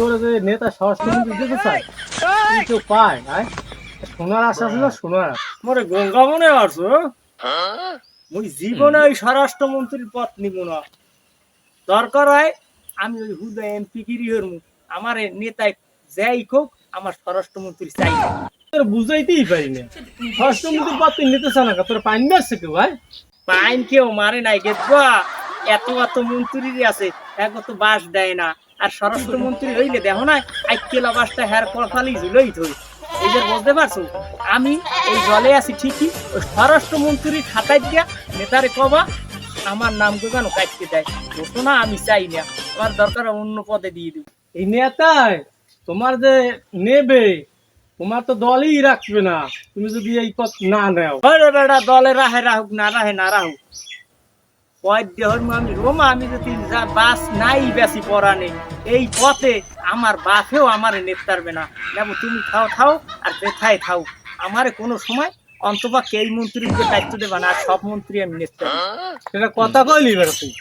তোর যে নেতা স্বরাষ্ট্রমন্ত্রী দিতে চায় তুই তো পায় আয় শোনার আশা ছিল শোনার মোরে গঙ্গা মনে আছো মুই জীবনে ওই স্বরাষ্ট্রমন্ত্রীর পদ নিব না দরকার হয় আমি ওই হুদা এমপি গিরি হরমু আমার এ নেতায় যাই হোক আমার স্বরাষ্ট্রমন্ত্রী চাই না। তোর বুঝাইতেই পারি না স্বরাষ্ট্রমন্ত্রীর পদ তুই নিতে চাও না তোর পাইন মারছে কেউ ভাই পাইন কেউ মারে নাই গেদবা এত এত মন্ত্রী আছে এক তো বাস দেয় না আর স্বরাষ্ট্রমন্ত্রী হইলে দেখো না আইকেলা বাসটা হ্যার কপালি ঝুলেই ধরি এই যে বুঝতে পারছো আমি এই জলে আছি ঠিকই ওই স্বরাষ্ট্রমন্ত্রীর খাতায় দিয়া নেতারে কবা আমার নাম কেন কাটতে দেয় বসো না আমি চাই না আমার দরকার অন্য পদে দিয়ে দিব। এই নেতায় তোমার যে নেবে তোমার তো দলই রাখবে না তুমি যদি এই পথ না নেও আরে বেটা দলে রাহে রাহুক না রাহে না রাহুক পথ দেহর আমি রোমা আমি যদি বাস নাই বেশি পরানে এই পথে আমার বাপেও আমার নেতারবে না দেখো তুমি খাও খাও আর বেথায় খাও আমারে কোনো সময় অন্তপক্ষে এই মন্ত্রীকে দায়িত্ব দেবা না আর সব মন্ত্রী আমি নেতা সেটা কথা কইলি বেটা তুই